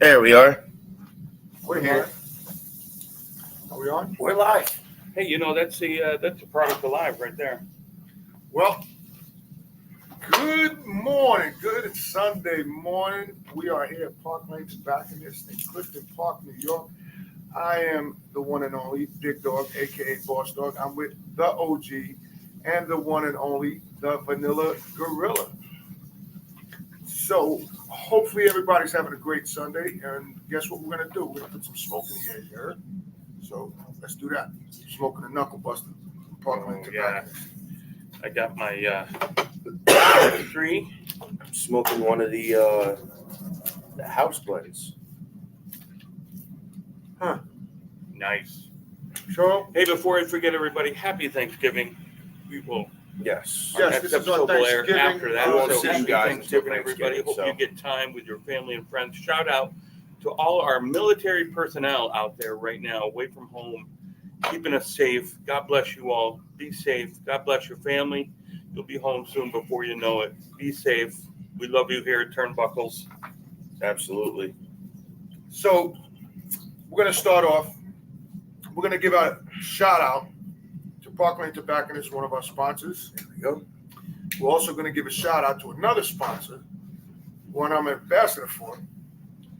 There we are. We're here. Are we on? We're live. Hey, that's the product of live right there. Well, good morning. Good Sunday morning. We are here at Park Lane Tobacconist in Clifton Park, New York. I am the one and only Big Dog, a.k.a. Boss Dog. I'm with the OG and the one and only, the Vanilla Gorilla. So hopefully everybody's having a great Sunday. And guess what we're going to do? We're going to put some smoke in the air, you heard? So let's do that. Smoking a knuckle buster from Park Lane Tobacconist. I got my 3. I'm smoking one of the house blends. Huh. Nice. So, Hey, before I forget, everybody, happy Thanksgiving. We will. Yes. Yes, Next this is episode our will air Thanksgiving. after that. We won't So see happy you guys until Thanksgiving, everybody. Hope Thanksgiving, you get time with your family and friends. Shout out to all our military personnel out there right now, away from home, keeping us safe. God bless you all. Be safe. God bless your family. You'll be home soon before you know it. Be safe. We love you here at Turnbuckles. Absolutely. So we're going to start off. We're going to give a shout out to Park Lane Tobacconist, one of our sponsors. There we go. We're also going to give a shout out to another sponsor, one I'm an ambassador for,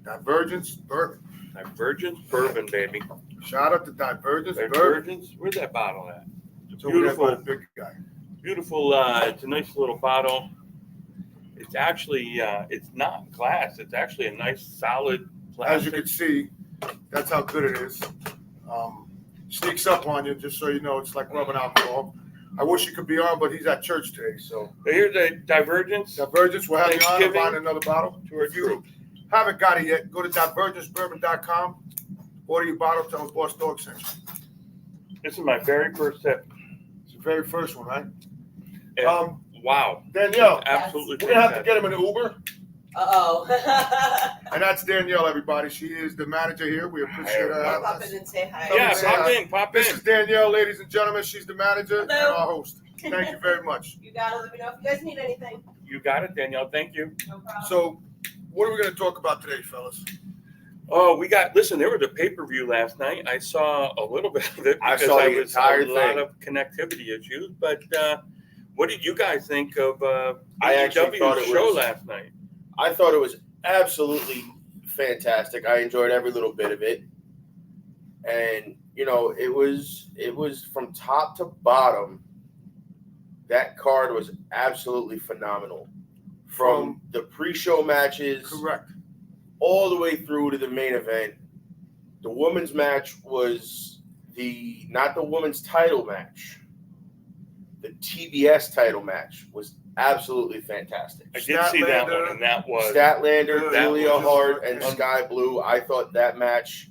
Divergence Bourbon. Divergence Bourbon, baby. Shout out to Divergence Bourbon. Divergence? Where's that bottle at? It's over there by Beautiful. the big guy. Beautiful. It's a nice little bottle. It's actually, it's not glass. It's actually a nice, solid plastic. As you can see, that's how good it is. Sneaks up on you, just so you know, it's like rubbing alcohol. I wish he could be on, but he's at church today. So Here's the Divergence. Divergence, we'll have you on and Thanksgiving find another bottle. to our If you group. haven't got it yet, go to divergencebourbon.com, order your bottle, tell them Boss Dog sent you. This is my very first sip. It's the very first one, right? And wow. Danielle, Absolutely. we're going to have to get him an Uber. Uh-oh. And that's Danielle, everybody. She is the manager here. We appreciate her I'll having pop us. in and say hi. Yeah, say pop hi. in, pop in. This is Danielle, ladies and gentlemen. She's the manager and Hello. our host. Thank you very much. You gotta let me know if you guys need anything. You got it, Danielle. Thank you. No problem. So, what are we going to talk about today, fellas? Oh, listen, there was a pay-per-view last night. I saw a little bit of it I because saw I the was entire a lot thing. of connectivity issues. But what did you guys think of I actually thought AEW's it show was- last night? I thought it was absolutely fantastic. I enjoyed every little bit of it. And, it was from top to bottom. That card was absolutely phenomenal. From the pre-show matches Correct. all the way through to the main event. The women's match was not the women's title match. The TBS title match was absolutely fantastic. I did see that one, and that was Statlander, that Julia was- Hart, and and- Sky Blue. I thought that match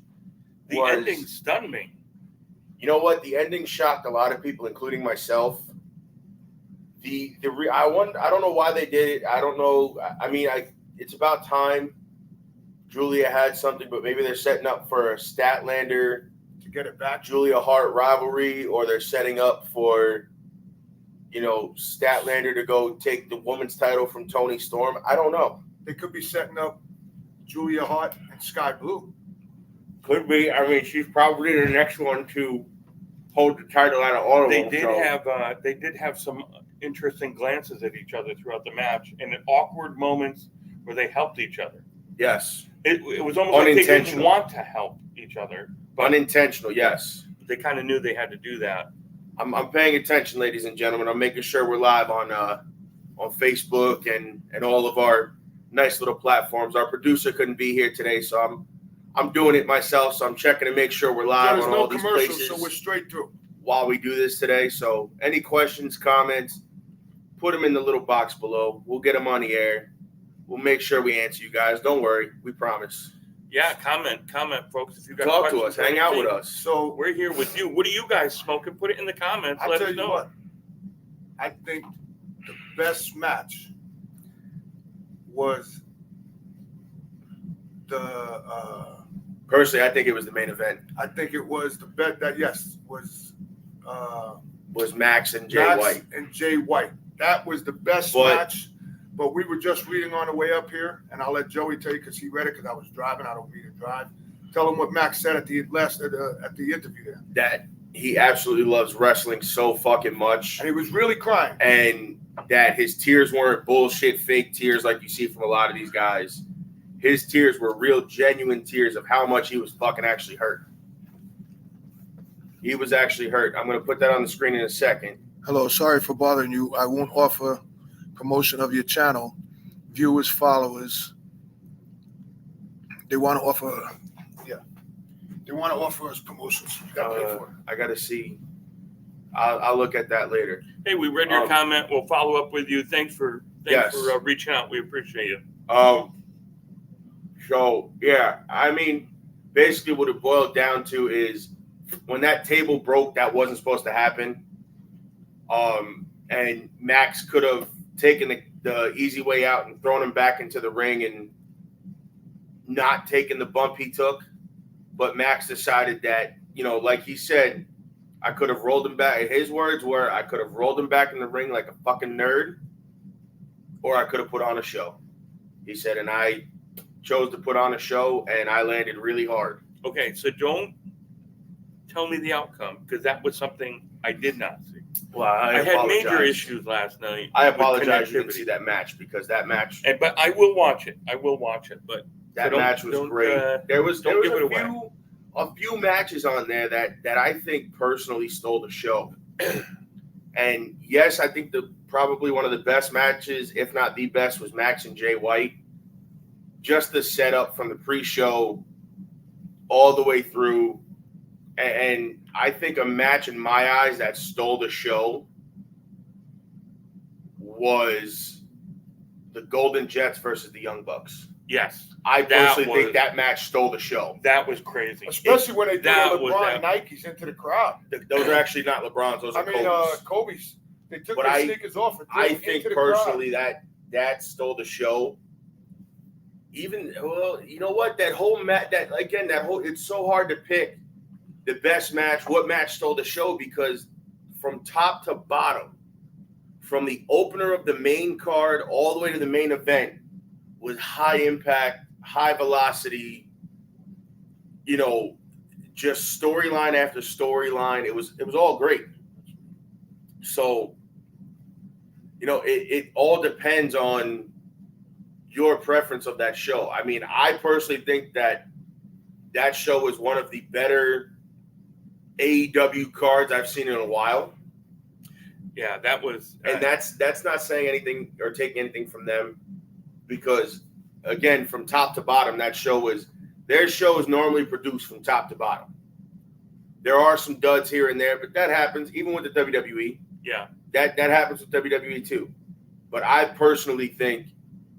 the was, ending stunned me. You know what? The ending shocked a lot of people, including myself. I don't know why they did it. I don't know. I mean, it's about time Julia had something, but maybe they're setting up for a Statlander, To get it back. Julia Hart rivalry, or they're setting up for, Statlander to go take the women's title from Toni Storm. I don't know. They could be setting up Julia Hart and Sky Blue. Could be. I mean, she's probably the next one to hold the title out of all of They them. did have some interesting glances at each other throughout the match, and at awkward moments where they helped each other. Yes. It was almost like they didn't Unintentional. want to help each other, but Unintentional, yes. they kind of knew they had to do that. I'm paying attention, ladies and gentlemen. I'm making sure we're live on Facebook and all of our nice little platforms. Our producer couldn't be here today, so I'm doing it myself. So I'm checking to make sure we're live There's on no all these commercials, places so we're straight through. while we do this today. So any questions, comments, put them in the little box below. We'll get them on the air. We'll make sure we answer you guys. Don't worry, we promise. Yeah, comment, folks. If you got Talk to questions us. or Hang out with anything, us. So, We're here with you. What are you guys smoking? Put it in the comments. I'll Let tell us you know. what. I think the best match was the Personally, I think it was the main event. I think it was the bet that Was Max and Jay Max White. and Jay White. That was the best But match But we were just reading on the way up here, and I'll let Joey tell you because he read it because I was driving. I don't mean to drive. Tell him what Max said at the interview there. That he absolutely loves wrestling so fucking much, And he was really crying. and that his tears weren't bullshit, fake tears like you see from a lot of these guys. His tears were real, genuine tears of how much he was fucking actually hurt. He was actually hurt. I'm going to put that on the screen in a second. Hello, sorry for bothering you. I won't offer promotion of your channel. Viewers, followers, they want to offer, They want to offer us promotions. You got to pay for it. I got to see. I'll look at that later. Hey, we read your comment. We'll follow up with you. Thanks for Yes. reaching out. We appreciate it. So yeah, I mean, basically what it boiled down to is when that table broke, that wasn't supposed to happen. And Max could have taken the easy way out and thrown him back into the ring and not taken the bump he took. But Max decided that, like he said, I could have rolled him back. His words were, I could have rolled him back in the ring like a fucking nerd, or I could have put on a show. He said, and I chose to put on a show, and I landed really hard. Okay, so don't tell me the outcome because that was something I did not see. Well, I had apologize. major issues last night. I with apologize you didn't connectivity. see that match because that match But I will watch it. But that so match was great. There was don't give it a few matches on there that I think personally stole the show. And yes, I think probably one of the best matches, if not the best, was Max and Jay White. Just the setup from the pre-show all the way through. And I think a match in my eyes that stole the show was the Golden Jets versus the Young Bucks. yes, I That personally think that match stole the show. that was crazy. Especially when they threw that the was LeBron that. Nikes into the crowd. Those are actually not LeBrons. Those are Kobe's. Kobe's. They took But their I- sneakers off and threw I them think into the personally that stole the show. Even you know what? That whole match, it's so hard to pick the best match. What match stole the show? Because from top to bottom, from the opener of the main card all the way to the main event, was high impact, high velocity. Just storyline after storyline. It was all great. So, it all depends on your preference of that show. I mean, I personally think that show was one of the better AEW cards I've seen in a while. Yeah, that was. And that's not saying anything or taking anything from them because, again, from top to bottom, their show is normally produced from top to bottom. There are some duds here and there, but that happens even with the WWE. Yeah. That happens with WWE too. But I personally think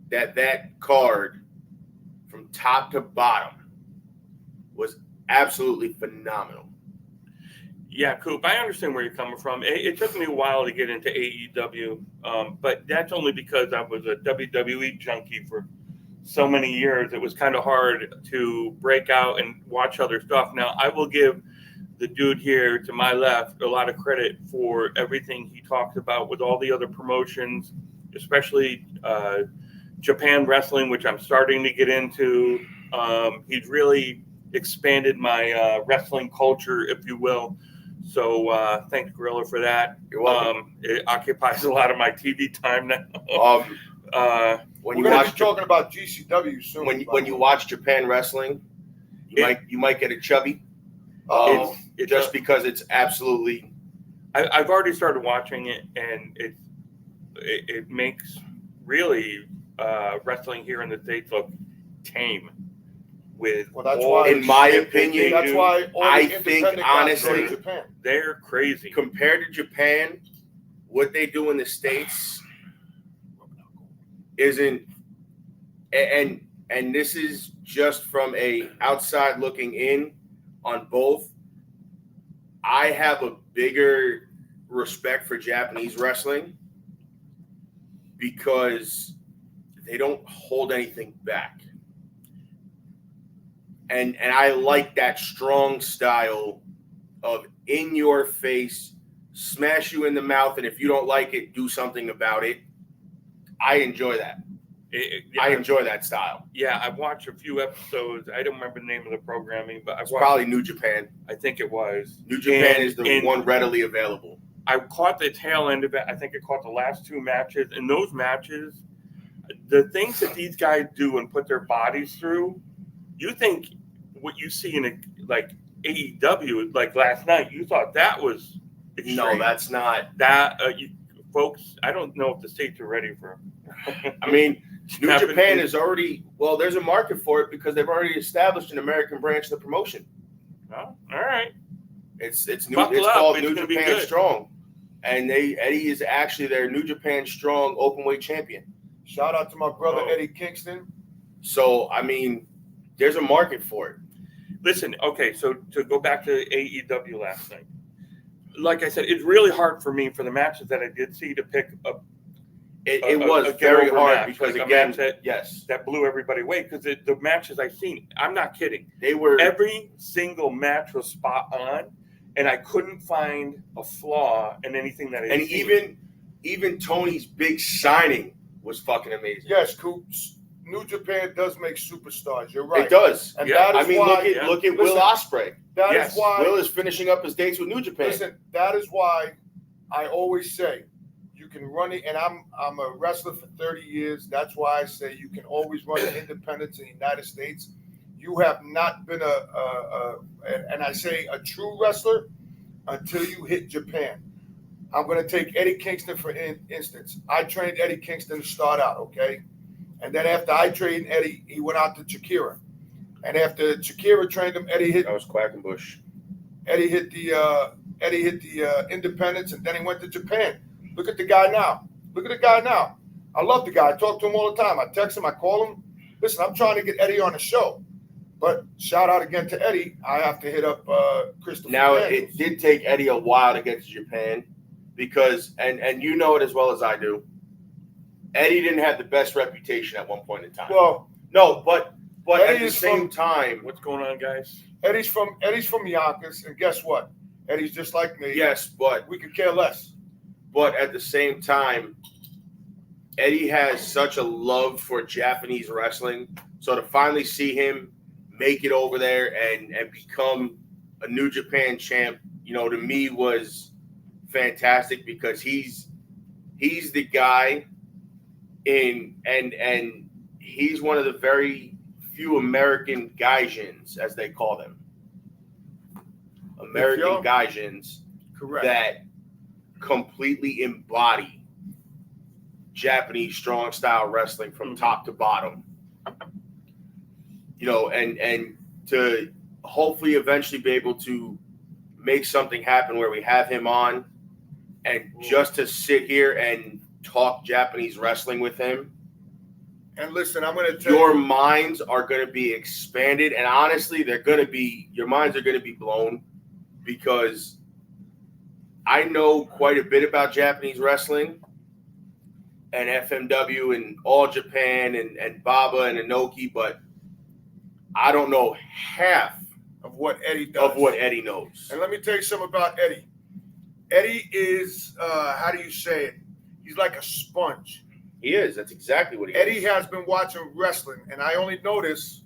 that card from top to bottom was absolutely phenomenal. Yeah, Coop, I understand where you're coming from. It took me a while to get into AEW, but that's only because I was a WWE junkie for so many years. It was kind of hard to break out and watch other stuff. Now, I will give the dude here to my left a lot of credit for everything he talked about with all the other promotions, especially Japan wrestling, which I'm starting to get into. He's really expanded my wrestling culture, if you will. So thanks, Gorilla, for that. You're welcome. It occupies a lot of my TV time now. When We're you going to watch be talking about GCW soon. when you watch Japan wrestling, you might get a chubby. It's Just because it's absolutely. I've already started watching it, and it makes really wrestling here in the States look tame. In my opinion, that's why all the I think independent guys honestly, go to Japan. They're crazy. compared to Japan, what they do in the States isn't, and this is just from a outside looking in on both. I have a bigger respect for Japanese wrestling because they don't hold anything back. And I like that strong style of in your face, smash you in the mouth, and if you don't like it, do something about it. I enjoy that. I enjoy that style. Yeah, I've watched a few episodes. I don't remember the name of the programming, but I've It's watched. probably New Japan. I think it was. New Japan is the And one readily available. I caught the tail end of it. I think I caught the last two matches. In those matches, the things that these guys do and put their bodies through, you think what you see in like AEW, like last night, you thought that was extreme. No, that's not. That folks, I don't know if the states are ready for. I mean, New Japan is already, well, there's a market for it because they've already established an American branch of the promotion. Oh, all right. It's Buckle up, called it's New gonna be Japan good. Strong, and Eddie is actually their New Japan Strong openweight champion. Shout out to my brother Oh. Eddie Kingston. So I mean, there's a market for it. Listen, okay, so to go back to AEW last night, like I said, it's really hard for me for the matches that I did see to pick up. It was very get-over hard match, because like a again, match that- yes, That blew everybody away because the matches I've seen, I'm not kidding. they were. Every single match was spot on, and I couldn't find a flaw in anything that I And even Tony's big signing was fucking amazing. Yes, Coops. New Japan does make superstars. You're right. It does. And Yeah, that is I mean, why. look at Will listen, Ospreay. That is Yes, why. Will is finishing up his dates with New Japan. Listen, that is why I always say you can run it, and I'm a wrestler for 30 years. That's why I say you can always run the independents in the United States. You have not been and I say a true wrestler until you hit Japan. I'm going to take Eddie Kingston for instance. I trained Eddie Kingston to start out, okay? And then after I trained Eddie, he went out to Shakira. And after Shakira trained him, Eddie hit That was Quackenbush. Eddie hit the independents, and then he went to Japan. Look at the guy now. I love the guy. I talk to him all the time. I text him. I call him. Listen, I'm trying to get Eddie on the show. But shout out again to Eddie. I have to hit up Christopher. Now, Daniels. it did take Eddie a while to get to Japan because, and you know it as well as I do, Eddie didn't have the best reputation at one point in time. Well, no, but at Eddie the is same from- time, What's going on, guys? Eddie's from Yonkers, and guess what? Eddie's just like me. yes, but We could care less. at the same time, Eddie has such a love for Japanese wrestling. So to finally see him make it over there and become a New Japan champ, to me was fantastic because he's the guy and he's one of the very few American gaijins, as they call them. American Yo. gaijins Correct. that completely embody Japanese strong style wrestling from top to bottom. And to hopefully eventually be able to make something happen where we have him on and just to sit here and talk Japanese wrestling with him. And listen, I'm going to tell Your you. minds are going to be expanded, and honestly, your minds are going to be blown because I know quite a bit about Japanese wrestling and FMW and All Japan and Baba and Inoki, but I don't know half Of what Eddie does. of what Eddie knows. And let me tell you something about Eddie. Eddie is, how do you say it? He's like a sponge. He is. That's exactly what he Eddie is. has been watching wrestling, and I only know this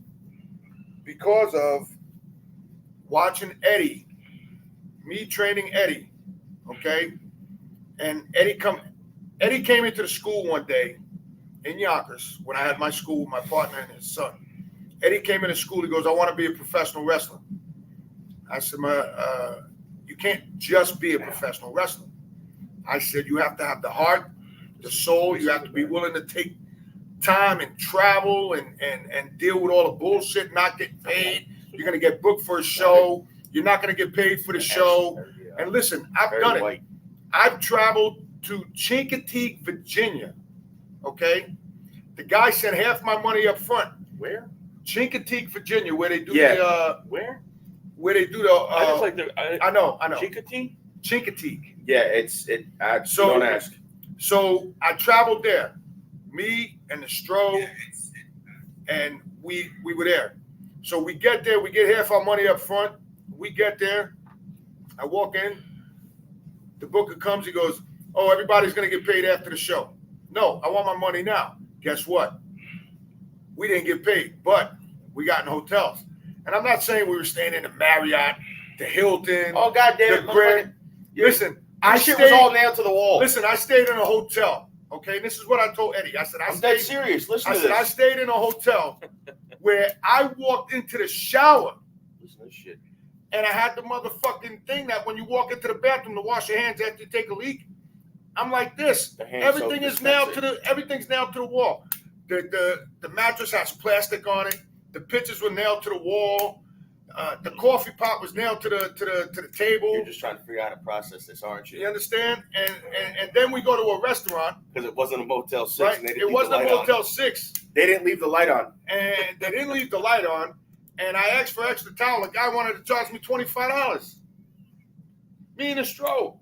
because of watching Eddie, me training Eddie, okay? And Eddie came into the school one day in Yonkers when I had my school with my partner and his son. Eddie came into school. He goes, "I want to be a professional wrestler." I said, "You can't just be a professional wrestler." I said, "You have to have the heart, the soul. You have to be willing to take time and travel and deal with all the bullshit, not get paid. You're going to get booked for a show. You're not going to get paid for the show." And listen, I've Very done it. white. I've traveled to Chincoteague, Virginia, okay? The guy sent half my money up front. Where? Chincoteague, Virginia, where they do Where? the I just like the I know. Chikati. Chincoteague. Yeah, So- don't ask. So I traveled there, me and the Stro, and we were there. So we get there, we get half our money up front. We get there, I walk in, the booker comes, he goes, "Oh, everybody's gonna get paid after the show." No, I want my money now. Guess what? We didn't get paid, but we got in hotels. And I'm not saying we were staying in the Marriott, the Hilton, Oh goddamn! the Grand. Listen, I shit was all nailed to the wall. Listen, I stayed in a hotel. Okay, and this is what I told Eddie. I said, I'm dead serious. Listen to this. I stayed in a hotel where I walked into the shower. Listen to this shit. And I had the motherfucking thing that when you walk into the bathroom to wash your hands after you take a leak, I'm like this. Everything is nailed to the. Everything's nailed to the wall. The mattress has plastic on it. The pictures were nailed to the wall. The coffee pot was nailed to the table. You're just trying to figure out how to process this, aren't you? You understand? And then we go to a restaurant. Because it wasn't a Motel 6. Right? And they didn't It leave wasn't the a light Motel on. 6. They didn't leave the light on. And they didn't leave the light on. And I asked for extra towel. The guy wanted to charge me $25. Me and a strobe.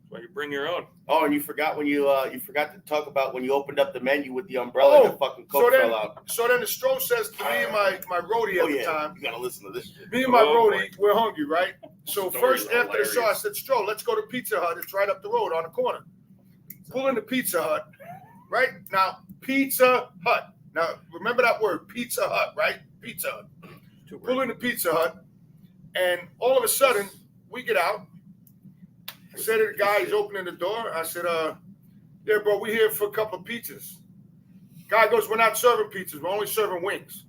Well, you bring your own. Oh, and you forgot when you forgot to talk about when you opened up the menu with the umbrella and the fucking Coke fell out. So then the strobe says to me and my roadie at the time. You gotta listen to this shit. Me and my roadie, we're hungry, right? So first after hilarious. the show, I said, Stro, let's go to Pizza Hut. It's right up the road on the corner. Pull into Pizza Hut, right? Now, Pizza Hut. Now, remember that word, Pizza Hut, right? Pizza Hut. Pull into Pizza Hut, and all of a sudden, we get out. I said to the guy, he's opening the door. I said, yeah, bro, we're here for a couple of pizzas. Guy goes, we're not serving pizzas. We're only serving wings.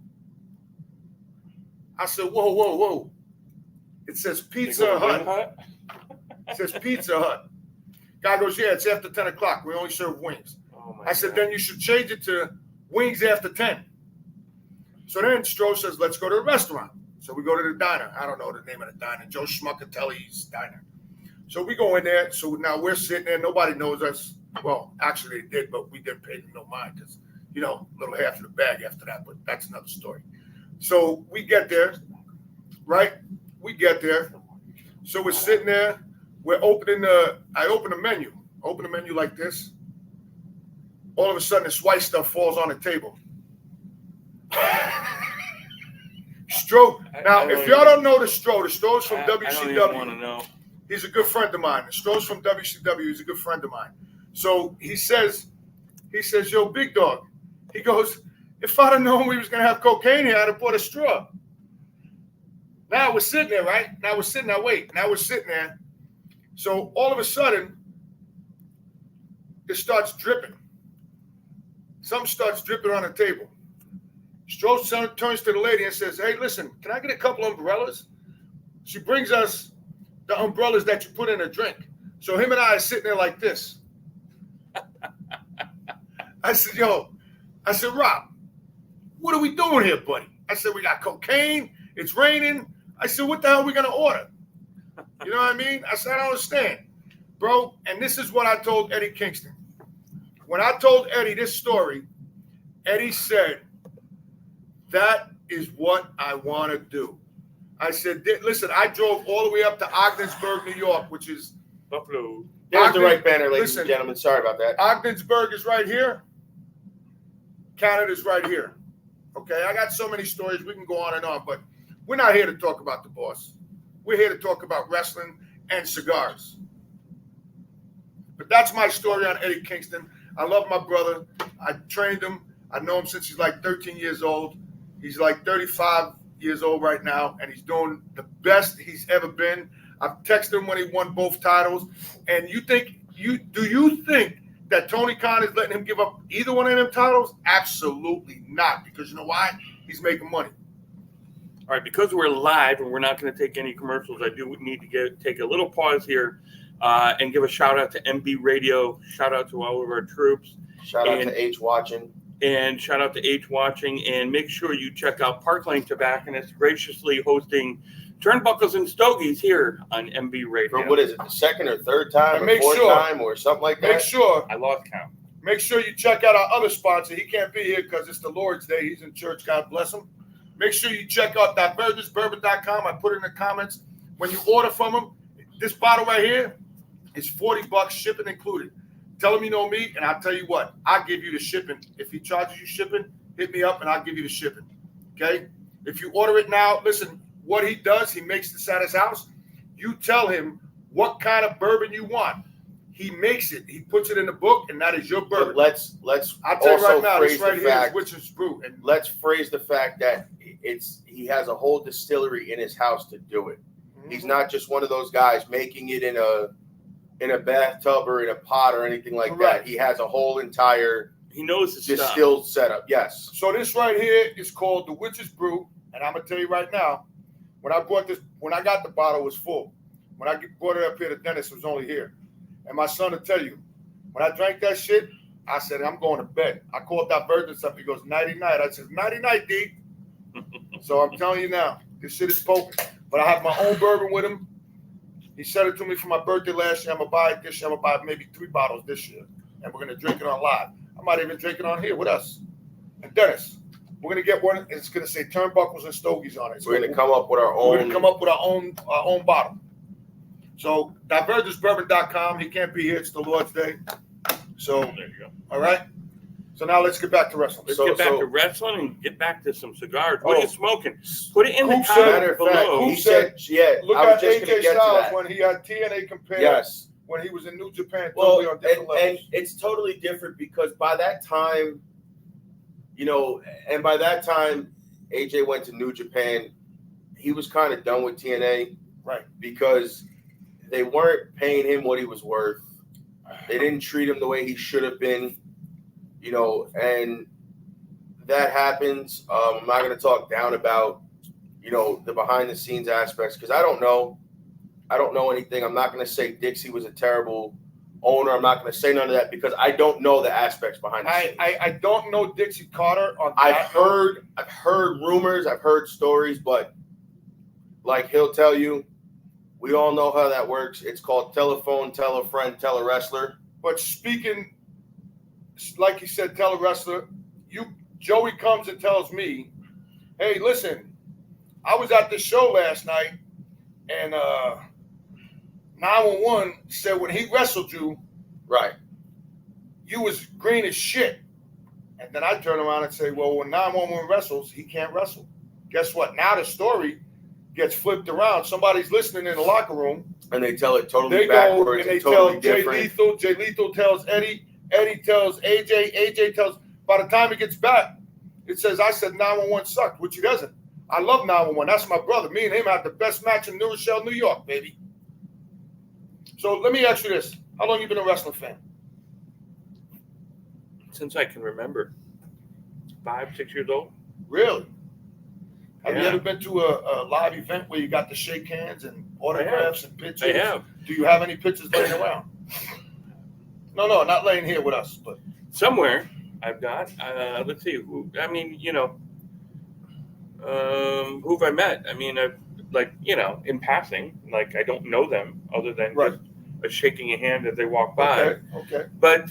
I said, whoa. It says Pizza Hut. It says Pizza Hut. Guy goes, yeah, it's after 10 o'clock. We only serve wings. Oh my I said, God. then you should change it to wings after 10. So then Stro says, let's go to the restaurant. So we go to the diner. I don't know the name of the diner. Joe Schmuckatelli's diner. So we go in there. So now we're sitting there. Nobody knows us. Well, actually they did, but we didn't pay them no mind because, a little half of the bag after that. But that's another story. So we get there, right? We get there. So we're sitting there. We're opening I open the menu. Open the menu like this. All of a sudden, this white stuff falls on the table. Stro. Now, if y'all don't know the Stro's from I don't even want to WCW. know. He's a good friend of mine. Stro's from WCW. He's a good friend of mine. So he says, yo, big dog. He goes, if I'd have known we was going to have cocaine here, I'd have bought a straw. Now we're sitting there, right? Now we're sitting there. So all of a sudden, it starts dripping. Something starts dripping on the table. Stro turns to the lady and says, hey, listen, can I get a couple umbrellas? She brings us the umbrellas that you put in a drink. So him and I are sitting there like this. I said, Rob, what are we doing here, buddy? I said, we got cocaine. It's raining. I said, what the hell are we going to order? You know what I mean? I said, I don't understand, bro. And this is what I told Eddie Kingston. When I told Eddie this story, Eddie said, that is what I want to do. I said, listen, I drove all the way up to Ogdensburg, New York, which is Buffalo. There's the right banner, ladies and gentlemen. Sorry about that. Ogdensburg is right here. Canada's right here. Okay, I got so many stories. We can go on and on, but we're not here to talk about the boss. We're here to talk about wrestling and cigars. But that's my story on Eddie Kingston. I love my brother. I trained him. I know him since he's like 13 years old. He's like 35 years old right now, and he's doing the best he's ever been. I've texted him when he won both titles. And do you think that Tony Khan is letting him give up either one of them titles? Absolutely not, because you know why? He's making money. All right, because we're live and we're not going to take any commercials, I do need to take a little pause here and give a shout out to MB Radio. Shout out to all of our troops. Shout out to H watching. And shout out to H watching. And make sure you check out Park Lane Tobacconists, graciously hosting Turnbuckles and Stogies here on MB Radio. For what is it, the second or third time And or make fourth sure- time or something like that? Make sure I lost count. you check out our other sponsor. He can't be here because it's the Lord's Day. He's in church. God bless him. Make sure you check out divergenceBourbon.com. I put it in the comments. When you order from him, this bottle right here is $40, shipping included. Tell him you know me, and I'll tell you what, I'll give you the shipping. If he charges you shipping, hit me up, and I'll give you the shipping. Okay? If you order it now, listen, what he does, he makes this at his house. You tell him what kind of bourbon you want. He makes it. He puts it in the book, and that is your But bourbon. let's I'll tell you also right now, this phrase right the here is fact. Witch's Brew. And Let's phrase the fact that he has a whole distillery in his house to do it. He's not just one of those guys making it in a bathtub or in a pot or anything like Correct. that. He has a whole entire He knows his stuff. distilled setup. Yes. So this right here is called the Witch's Brew, and I'm gonna tell you right now, when I got the bottle, it was full. When I brought it up here to Dennis, it was only here. And my son will tell you, when I drank that shit, I said, I'm going to bed. I called that virgin stuff. He goes, nighty night. I said, nighty night, D. So I'm telling you now, this shit is poking. But I have my own bourbon with him. He said it to me for my birthday last year. I'm gonna buy it this year. I'm gonna buy maybe 3 bottles this year, and we're gonna drink it on live. I might even drink it on here with us. And Dennis, we're gonna get one. It's gonna say turnbuckles and stogies on it. So We're gonna come up with our own. We're gonna come up with our own bottle. So divergenceBourbon.com. He can't be here. It's the Lord's Day. So There you go. all right. So now let's get back to wrestling. Let's So- get back so- to wrestling and get back to some cigars. What are Oh. you smoking? Put it in the Coop said- comments Matter of fact, below. he said, yeah. Look I was at just gonna AJ get to Styles that. when he had TNA compared Yes. when he was in New Japan. Well, Totally on different and levels. it's totally different because by that time, and by that time, AJ went to New Japan. He was kind of done with TNA, Right. Because they weren't paying him what he was worth. They didn't treat him the way he should have been, and that happens. I'm not going to talk down about, the behind the scenes aspects because I don't know anything. I'm not going to say Dixie was a terrible owner. I'm not going to say none of that because I don't know the aspects behind the scenes. I don't know Dixie Carter on I've that. heard rumors, I've heard stories, but like he'll tell you, we all know how that works. It's called telephone, tell a friend, tell a wrestler. But speaking, like you said, tell a wrestler, Joey comes and tells me, hey, listen, I was at this show last night and 911 said when he wrestled you, Right. you was green as shit. And then I turn around and say, well, when 911 wrestles, he can't wrestle. Guess what? Now the story gets flipped around. Somebody's listening in the locker room. And they tell it totally They go backwards and they totally tell Jay different. Lethal. Jay Lethal tells Eddie. Eddie tells AJ. AJ tells. By the time he gets back, it says I said 911 sucked, which he doesn't. I love 911. That's my brother. Me and him had the best match in New Rochelle, New York, baby. So let me ask you this: how long you been a wrestling fan? Since I can remember. 5, 6 years old. Really? Have you Yeah. ever been to a live event where you got to shake hands and autographs and pictures? I have. Do you have any pictures laying around? No, not laying here with us, but Somewhere I've got. Let's see. Who have I met? I mean, in passing. Like I don't know them other than Right. just shaking a hand as they walk by. Okay. But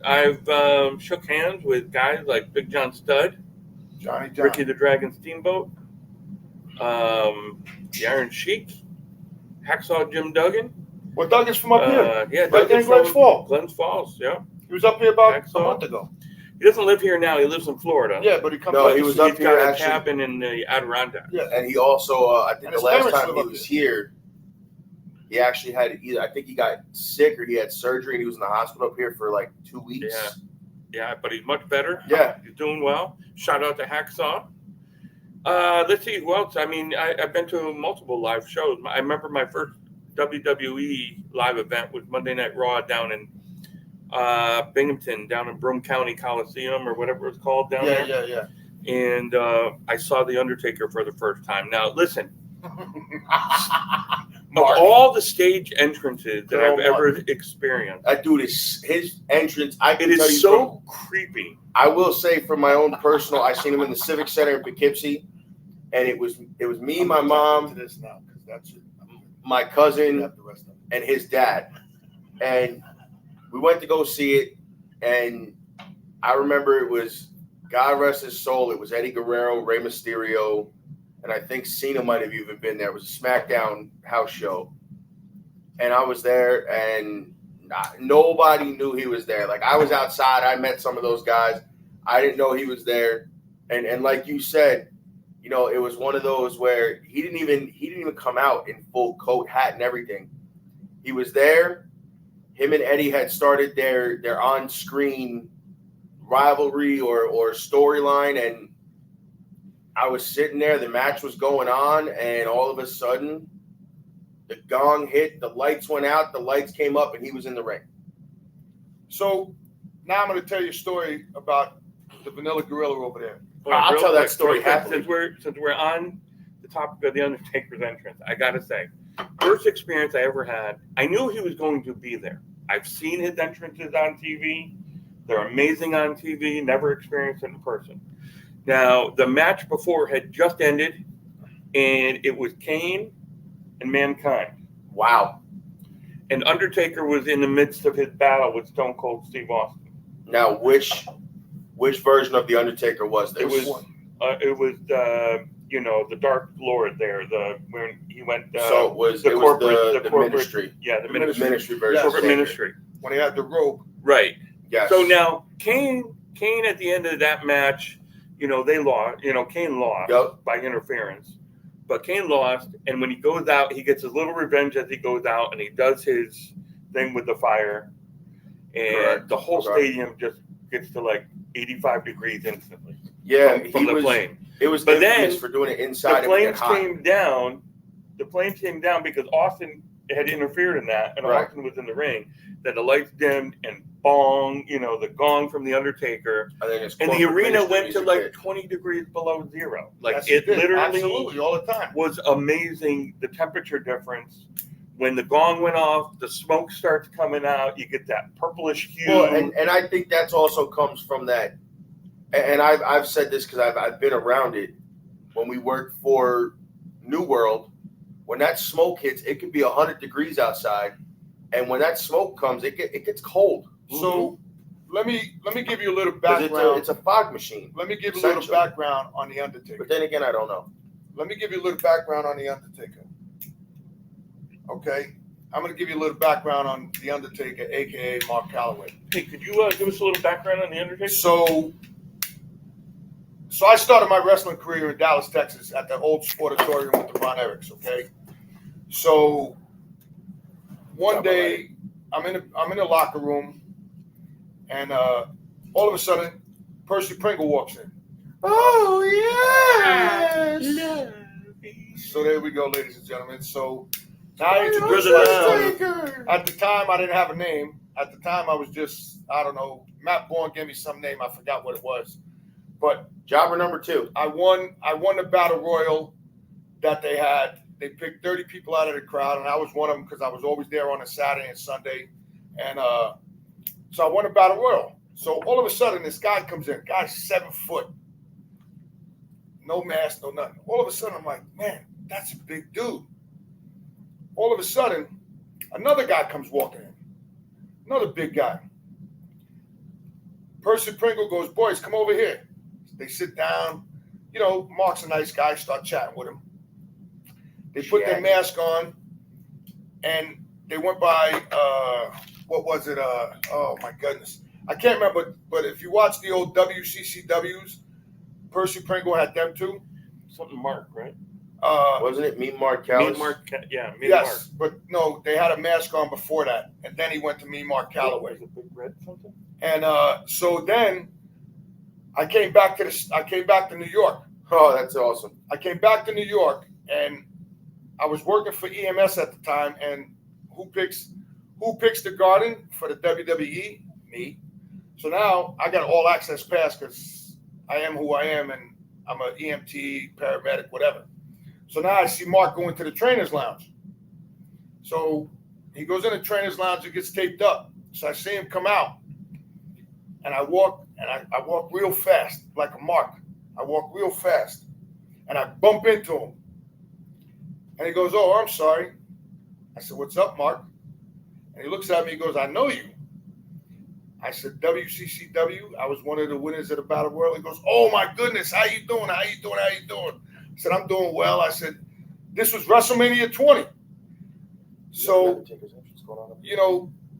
I've shook hands with guys like Big John Studd, Johnny John. Ricky the Dragon Steamboat, the Iron Sheik, Hacksaw Jim Duggan. Well, Doug is from up here. Yeah, Right Duggan's there in Glens from Falls. Glens Falls, yeah. He was up here about a Hacksaw. month ago. He doesn't live here now. He lives in Florida. Yeah, but he comes. No, up he to was see- up He's here got a actually. cabin in the Adirondacks. Yeah. And he also, I think And the his last parents time live he up was here. here, he actually had I think he got sick or he had surgery and he was in the hospital up here for like 2 weeks. Yeah, but he's much better. Yeah. He's doing well. Shout out to Hacksaw. Let's see who else. I mean, I've been to multiple live shows. I remember my first WWE live event was Monday Night Raw down in Binghamton, down in Broome County Coliseum or whatever it's called down there. Yeah. And I saw The Undertaker for the first time. Now, listen, of all the stage entrances that I've ever experienced, That dude is his entrance. I it can tell you is so creepy. I will say from my own personal, I seen him in the Civic Center in Poughkeepsie, and it was me, my mom, This now, 'cause that's it. my cousin, Have the rest of it. and his dad, and we went to go see it. And I remember it was, God rest his soul, it was Eddie Guerrero, Rey Mysterio, and I think Cena might have even been there. It was a Smackdown house show, and I was there, and nobody knew he was there. Like I was outside, I met some of those guys. I didn't know he was there, and like you said, it was one of those where he didn't even come out in full coat, hat, and everything. He was there. him and Eddie had started their on-screen rivalry or storyline, and I was sitting there, the match was going on, and all of a sudden the gong hit, the lights went out, the lights came up, and he was in the ring. So now I'm going to tell you a story about the Vanilla Gorilla over there. I'll Real tell that quick, story real quick, happily. Since we're on the topic of the Undertaker's entrance, I gotta say, first experience I ever had, I knew he was going to be there. I've seen his entrances on TV. They're amazing on TV, never experienced it in person. Now, the match before had just ended, and it was Kane and Mankind. Wow. And Undertaker was in the midst of his battle with Stone Cold Steve Austin. Now, which version of the Undertaker was this? It was the Dark Lord there. When he went. So it was the corporate ministry. Yeah, the The ministry. ministry version. Corporate ministry. When he had the robe. Right. Yes. So now Kane at the end of that match, they lost. Kane lost Yep. by interference, but Kane lost, and when he goes out, he gets his little revenge as he goes out, and he does his thing with the fire, and Correct. the whole Correct. stadium just gets to like 85 degrees instantly. Yeah, from the flame. It was But infamous then for doing it inside. The flames came down. The flames came down because Austin had interfered in that, and Right. Austin was in the ring. Then the lights dimmed, and bong, the gong from the Undertaker, and the arena went to like 20 degrees below zero. Like Yes, it did. literally Absolutely, all the time. was amazing. The temperature difference. When the gong went off, the smoke starts coming out. You get that purplish hue. Well, and I think that's also comes from that. And I've said this because I've been around it. When we worked for New World, when that smoke hits, it could be 100 degrees outside, and when that smoke comes, it gets cold. So let me give you a little 'Cause background. it's a fog machine. Let me give you a little essentially. background on the Undertaker. But then again, I don't know. Let me give you a little background on the Undertaker. Okay, I'm going to give you a little background on the Undertaker, aka Mark Calloway. Hey, could you give us a little background on the Undertaker? So I started my wrestling career in Dallas, Texas, at the old Sportatorium with the Von Erichs. Okay, so one day I'm in the locker room, and all of a sudden, Percy Pringle walks in. Oh yes. So there we go, ladies and gentlemen. So now I introduce Undertaker. myself. At the time, I didn't have a name. At the time, I was just, I don't know, Matt Bourne gave me some name. I forgot what it was. But Jobber number 2. I won the battle royal that they had. They picked 30 people out of the crowd, and I was one of them because I was always there on a Saturday and Sunday. And so I won the battle royal. So all of a sudden, this guy comes in. Guy's 7 foot. No mask, no nothing. All of a sudden, I'm like, man, that's a big dude. All of a sudden, another guy comes walking in. Another big guy. Percy Pringle goes, boys, come over here. They sit down. Mark's a nice guy. Start chatting with him. They put their mask on, and they went by, what was it? Oh, my goodness. I can't remember, but if you watch the old WCCWs, Percy Pringle had them too. Something Mark, right? Wasn't it Mean Mark Callis? Mean Mark, yeah. Mean Yes, but no, they had a mask on before that, and then he went to Mean Mark Calloway. Was it Big Red something? And so then I came back to New York. Oh, that's awesome. I came back to New York, and I was working for EMS at the time. And who picks the Garden for the WWE? Me. So now I got an all access pass because I am who I am, and I'm an EMT, paramedic, whatever. So now I see Mark go into the trainer's lounge. So he goes in the trainer's lounge and gets taped up. So I see him come out, and I walk real fast, like a Mark. I walk real fast, and I bump into him. And he goes, "Oh, I'm sorry." I said, "What's up, Mark?" And he looks at me, he goes, "I know you." I said, "WCCW, I was one of the winners of the Battle Royal." He goes, "Oh my goodness, how you doing? How you doing? How you doing?" I said, "I'm doing well." I said, "This was WrestleMania 20. So,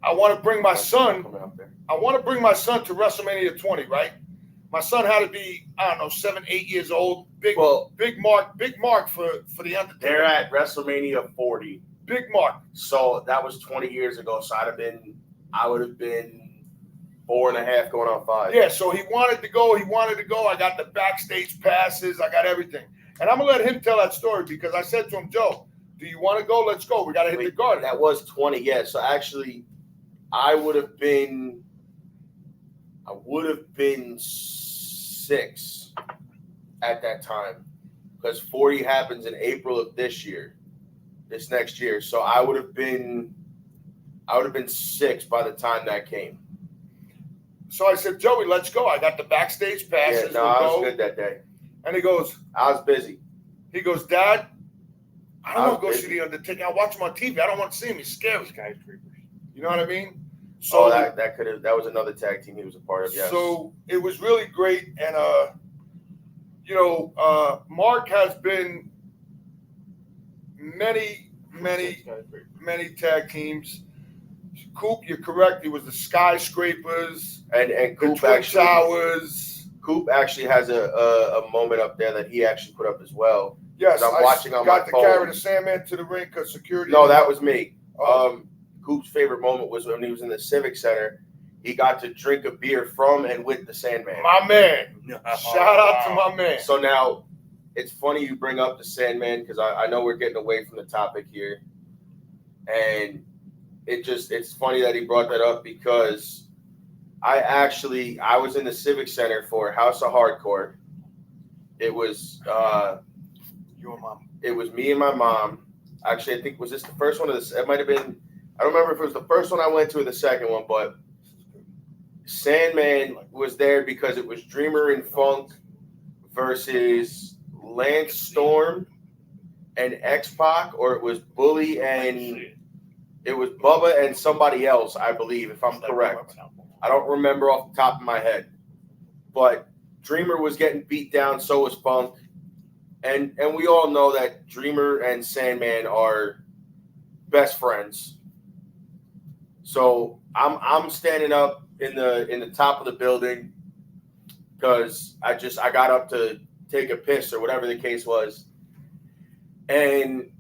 I want to bring my son. I want to bring my son to WrestleMania 20, right? My son had to be, I don't know, 7, 8 years old. Big Mark for the Undertaker. They're at WrestleMania 40. Big Mark. So that was 20 years ago. So I'd have been I would have been 4.5 going on 5. Yeah, so he wanted to go. I got the backstage passes. I got everything. And I'm going to let him tell that story because I said to him, Joe, do you want to go? Let's go. We got to hit the garden. That was 20, yeah. So actually, I would have been 6 at that time because 40 happens in April of this next year. So I would have been 6 by the time that came. So I said, Joey, let's go. I got the backstage passes. Yeah, no, I was good that day. And he goes, I was busy. He goes, Dad, I don't want to go busy. see the Undertaker. I watch him on TV. I don't want to see him. He's scary. Skyscrapers. You know what I mean? So that was another tag team he was a part of. Yes. So it was really great, and Mark has been many tag teams. Coop, you're correct. He was the Skyscrapers and the Coop Twin Towers. Coop actually has a moment up there that he actually put up as well. Yes, I'm watching on got my to phone. carry the Sandman to the ring because security. No, that was me. Oh. Coop's favorite moment was when he was in the Civic Center. He got to drink a beer from and with the Sandman. My man. Shout out to my man. So now, it's funny you bring up the Sandman because I know we're getting away from the topic here. And it's funny that he brought that up because I was in the Civic Center for House of Hardcore. It was Your mom. It was me and my mom. Actually, I think was this the first one of this? It might have been. I don't remember if it was the first one I went to or the second one, but Sandman was there because it was Dreamer and Funk versus Lance Storm and X-Pac, or it was Bully and it was Bubba and somebody else, I believe, if I'm correct. I don't remember off the top of my head. But Dreamer was getting beat down, so was Funk. And we all know that Dreamer and Sandman are best friends. So I'm standing up in the top of the building because I got up to take a piss or whatever the case was. And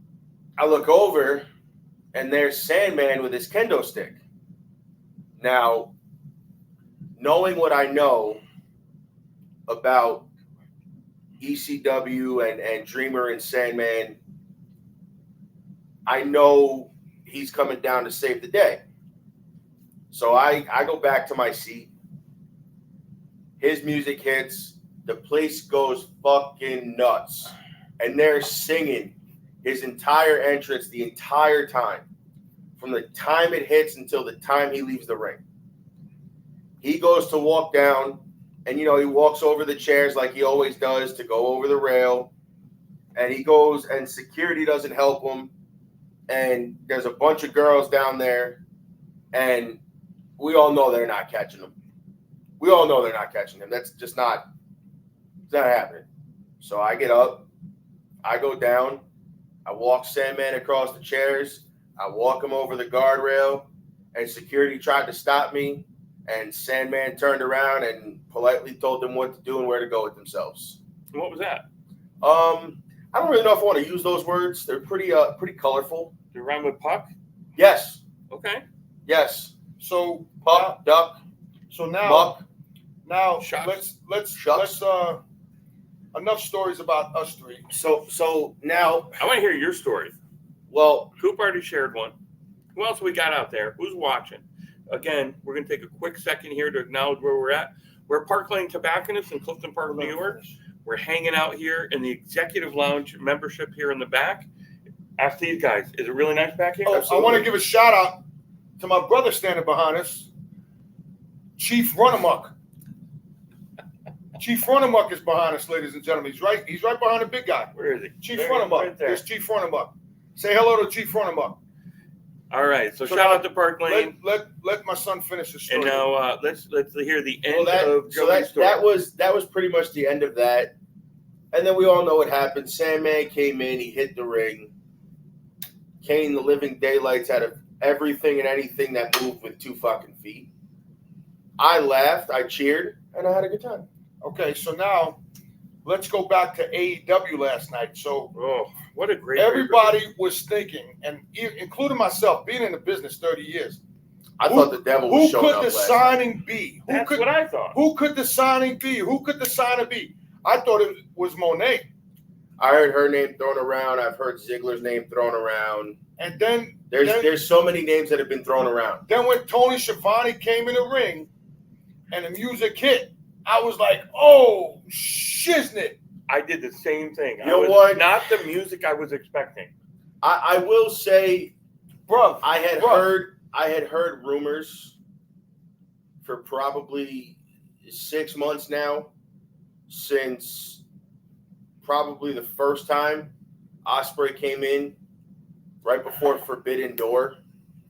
I look over and there's Sandman with his kendo stick. Now, knowing what I know about ECW and Dreamer and Sandman, I know he's coming down to save the day. So I go back to my seat. His music hits. The place goes fucking nuts. And they're singing his entire entrance the entire time. From the time it hits until the time he leaves the ring. He goes to walk down. And, he walks over the chairs like he always does to go over the rail. And he goes, and security doesn't help him. And there's a bunch of girls down there. And we all know they're not catching him. That's just not happening. So I get up. I go down. I walk Sandman across the chairs. I walk him over the guardrail. And security tried to stop me. And Sandman turned around and politely told them what to do and where to go with themselves. And what was that? I don't really know if I want to use those words. They're pretty colorful. Did it rhyme with puck? Yes. Okay. Yes. So Puck, duck, So now, muck. let's Shucks. enough stories about us three. So now, I want to hear your story. well, Coop already shared one. Who else we got out there? Who's watching? Again, we're going to take a quick second here to acknowledge where we're at. We're at Park Lane Tobacconist in Clifton Park, New York. We're hanging out here in the Executive Lounge membership here in the back. Ask these guys. Is it really nice back here? Oh, I want to give a shout out to my brother standing behind us, Chief Runamuck. Chief Runamuck is behind us, ladies and gentlemen. He's right behind the big guy. Where is he? Chief There, Runamuck. right there. There's Chief Runamuck. Say hello to Chief Runamuck. All right. So So shout now, out to Park Lane. Let my son finish his story. And now let's hear the end of so Joey's story. that was pretty much the end of that. And then we all know what happened. Sandman came in, he hit the ring. Kane the living daylights out of everything and anything that moved with 2 fucking feet. I laughed, I cheered, and I had a good time. Okay, so now let's go back to AEW last night. So Oh, what a great everybody was thinking, and including myself, being in the business 30 years, I thought the devil was Who showing could up the last night. signing be? That's what I thought. Who could the signing be? Who could the signer be? I thought it was Monet. I heard her name thrown around. I've heard Ziggler's name thrown around. And then There's so many names that have been thrown around. Then when Tony Schiavone came in the ring and the music hit, I was like, oh, shiznit. I did the same thing. You know what? Not the music I was expecting. I will say, Bruv, I had heard rumors for probably 6 months now, since probably the first time Ospreay came in right before Forbidden Door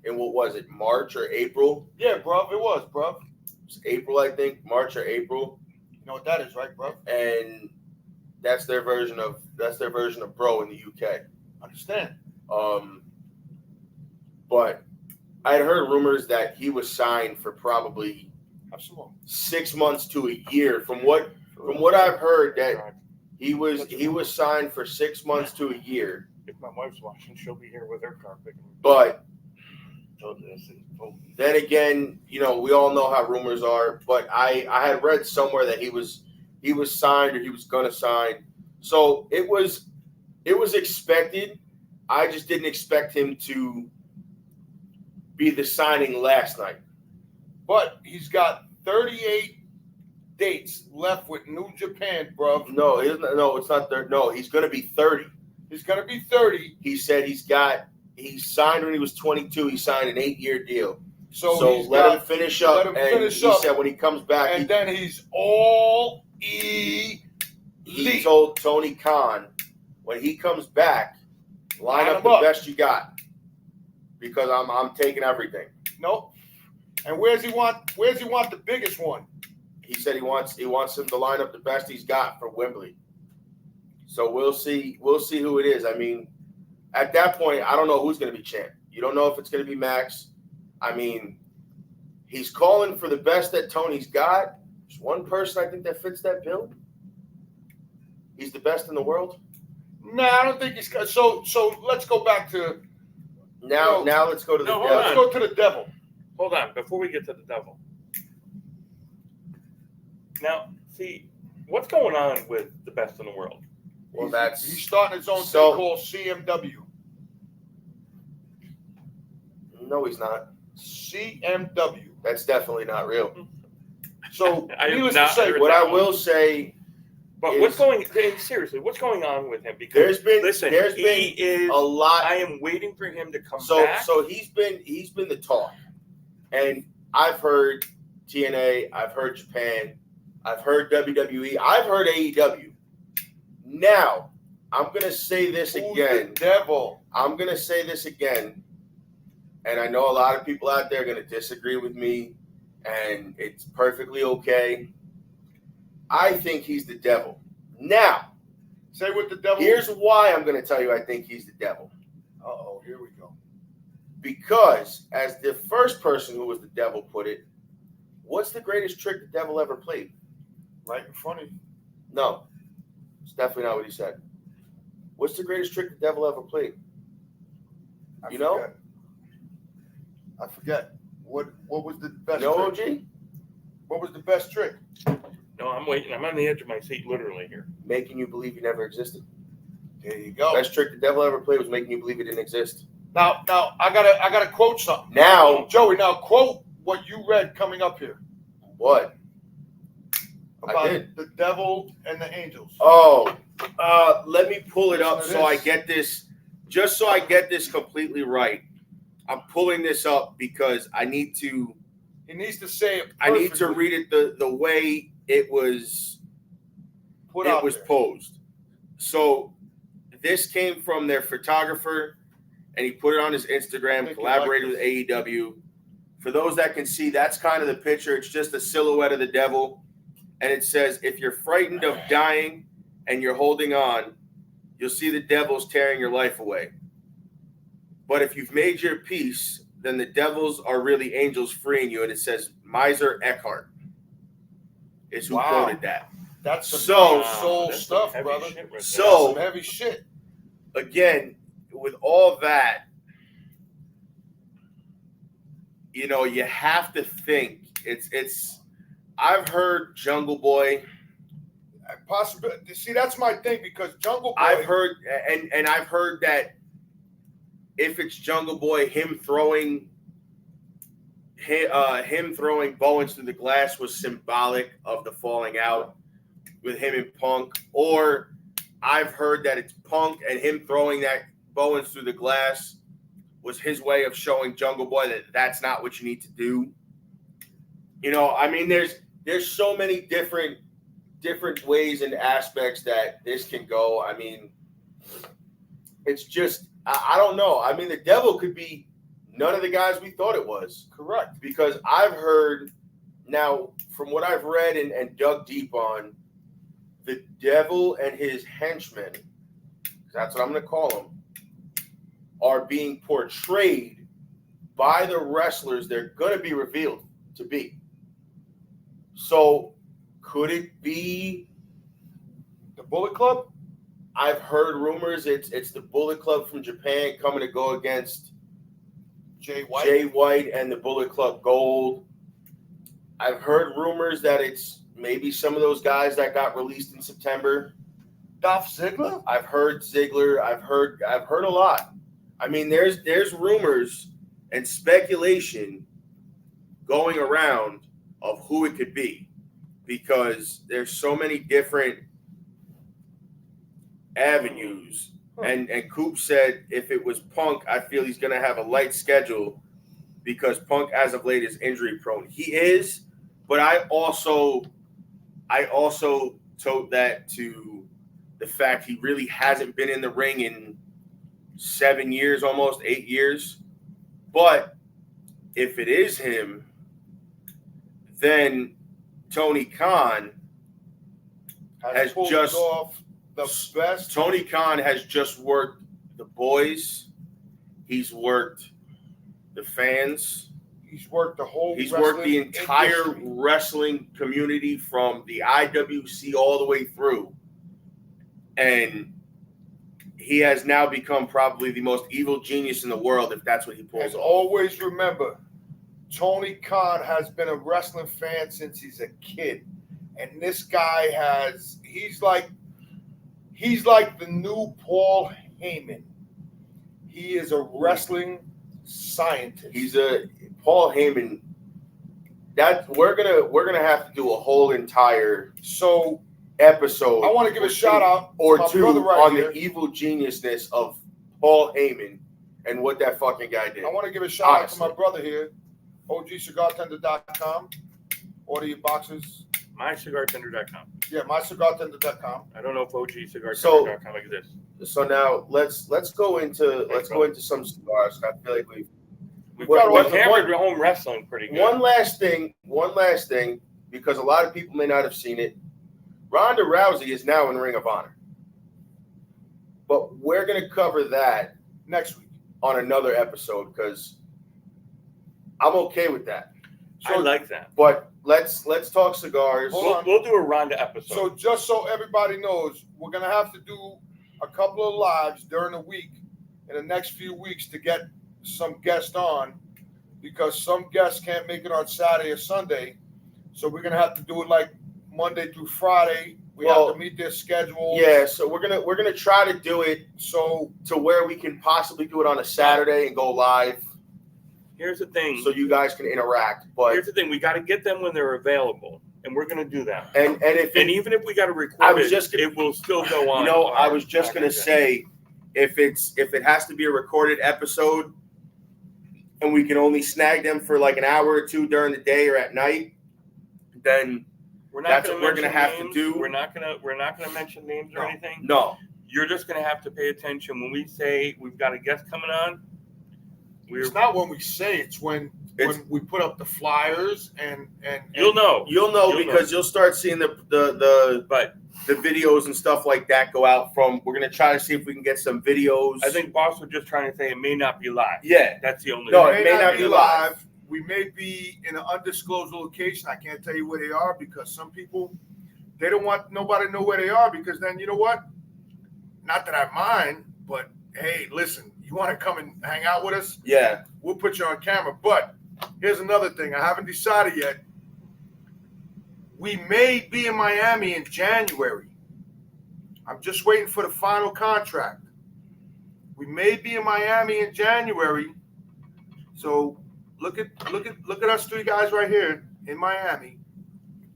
in, what was it, March or April? Yeah, bruv, it was, bruv. It was April, I think, March or April. You know what that is, right, bruv? And that's their version of bro in the UK. Understand? But I had heard rumors that he was signed for probably Absolutely. 6 months to a year. From what I've heard, that he was signed for 6 months to a year. If my wife's watching, she'll be here with her carpet. But then again, we all know how rumors are. But I had read somewhere that he was signed, or he was gonna sign. So it was expected. I just didn't expect him to be the signing last night. But he's got 38 dates left with New Japan, bruv. No, it's not 30. No, he's going to be 30. He's going to be 30. He said he signed when he was 22. He signed an 8-year deal. So let him finish up. He said when he comes back, and then he's all elite. He told Tony Khan, when he comes back, line up the best you got, because I'm taking everything. Nope. And where's he want the biggest one? He said he wants him to line up the best he's got for Wembley. So we'll see who it is. I mean, at that point, I don't know who's going to be champ. You don't know if it's going to be Max. I mean, he's calling for the best that Tony's got. There's one person I think that fits that bill. He's the best in the world. No, I don't think he's got. So let's go back to now. Let's go to the devil. Let's go to the devil. Hold on, before we get to the devil. Now, see, what's going on with the best in the world? Well, he's starting his own thing called CMW. No, he's not. CMW. That's definitely not real. So, needless to say, what I will say. But what's going on with him? Because there's been a lot. I am waiting for him to come back. So he's been the talk, and I've heard TNA, I've heard Japan, I've heard WWE, I've heard AEW. Now I'm gonna say this again. The devil. I'm gonna say this again, and I know a lot of people out there are gonna disagree with me, and it's perfectly okay. I think he's the devil. Now, say what the devil. Here's why I'm going to tell you I think he's the devil. Uh-oh, here we go. Because, as the first person who was the devil put it, what's the greatest trick the devil ever played? Right in front of you. No, it's definitely not what he said. What's the greatest trick the devil ever played? I forget. What was the best trick? OG? What was the best trick? No, I'm waiting. I'm on the edge of my seat, literally here. Making you believe you never existed. There you go. Best trick the devil ever played was making you believe it didn't exist. Now I gotta quote something. Now, Joey, quote what you read coming up here. What? About the devil and the angels. Oh, let me pull it up so I get this. Just so I get this completely right. I'm pulling this up because I need to. He needs to say it. I need to read it the way it was posed. So this came from their photographer, and he put it on his Instagram, collaborated with AEW. For those that can see, that's kind of the picture. It's just a silhouette of the devil. And it says, if you're frightened of dying and you're holding on, you'll see the devils tearing your life away. But if you've made your peace, then the devils are really angels freeing you. And it says, Miser Eckhart is who quoted that. That's some soul stuff, brother. So, some heavy shit. Again, with all that, you know, you have to think it's. I've heard Jungle Boy. Possibly. See, that's my thing because Jungle Boy. I've heard and I've heard that if it's Jungle Boy, him throwing Bowens through the glass was symbolic of the falling out with him and Punk. Or I've heard that it's Punk and him throwing that Bowens through the glass was his way of showing Jungle Boy that that's not what you need to do. You know, I mean, there's so many different ways and aspects that this can go. I mean, it's just, I don't know. I mean, the devil could be none of the guys we thought it was. Correct. Because I've heard now, from what I've read and dug deep on, the devil and his henchmen, that's what I'm going to call them, are being portrayed by the wrestlers they're going to be revealed to be. So could it be The Bullet Club? I've heard rumors it's the Bullet Club from Japan coming to go against Jay White. Jay White and the Bullet Club Gold. I've heard rumors that it's maybe some of those guys that got released in September. Dolph Ziggler? I've heard Ziggler. I've heard a lot. I mean, there's rumors and speculation going around of who it could be because there's so many different avenues. And Coop said if it was Punk, I feel he's going to have a light schedule because Punk, as of late, is injury prone. He is, but I also tote that to the fact he really hasn't been in the ring in 7 years, almost 8 years. But if it is him, then Tony Khan has pulled just off the best. Tony Khan has just worked the boys. He's worked the fans. He's worked the whole. He's worked the wrestling entire industry. wrestling community from the IWC all the way through. And he has now become probably the most evil genius in the world if that's what he pulls And off. always remember, Tony Khan has been a wrestling fan since he's a kid. And this guy he's like the new Paul Heyman. He is a wrestling scientist. He's a Paul Heyman. That we're gonna have to do a whole entire episode. I want to give a shout out or to my two brother right on here. the evil geniusness of Paul Heyman and what that fucking guy did. I want to give a shout out to Honestly. my brother here, OGCigarTender.com. Order your boxes. MyCigarTender.com. Yeah, MyCigarTender.com. I don't know if OGCigarTender.com exists. So now let's go into some cigars. I feel like We've What- hammered home wrestling pretty good. one last thing, because a lot of people may not have seen it. Ronda Rousey is now in Ring of Honor. But we're going to cover that Next week. on another episode because I'm okay with that. I like that. But let's talk cigars. Hold on. We'll do a Ronda episode. So just so everybody knows, we're going to have to do a couple of lives during the week in the next few weeks to get some guests on because some guests can't make it on Saturday or Sunday. So we're going to have to do it like Monday through Friday. We have to meet their schedule. Yeah, so we're gonna try to do it so to where we can possibly do it on a Saturday and go live. Here's the thing. So you guys can interact. But here's the thing. We got to get them when they're available, and we're going to do that. and Even if we got to record it will still go on. I was just gonna say, if it has to be a recorded episode, and we can only snag them for like an hour or two during the day or at night, then that's what we're gonna have to do. We're not gonna mention names or anything. No. You're just gonna have to pay attention when we say we've got a guest coming on. It's not when we say it's when we put up the flyers and you'll know because you'll start seeing the videos and stuff like that go out from. We're gonna try to see if we can get some videos. I think Boss was just trying to say it may not be live. Yeah, that's the only. No, thing. it may not be live. We may be in an undisclosed location. I can't tell you where they are because some people, they don't want nobody to know where they are because then you know what? Not that I mind, but hey, listen, you want to come and hang out with us? Yeah. We'll put you on camera. But Here's another thing. I haven't decided yet. We may be in Miami in January. I'm just waiting for the final contract. We may be in Miami in January. So look at us three guys right here in Miami.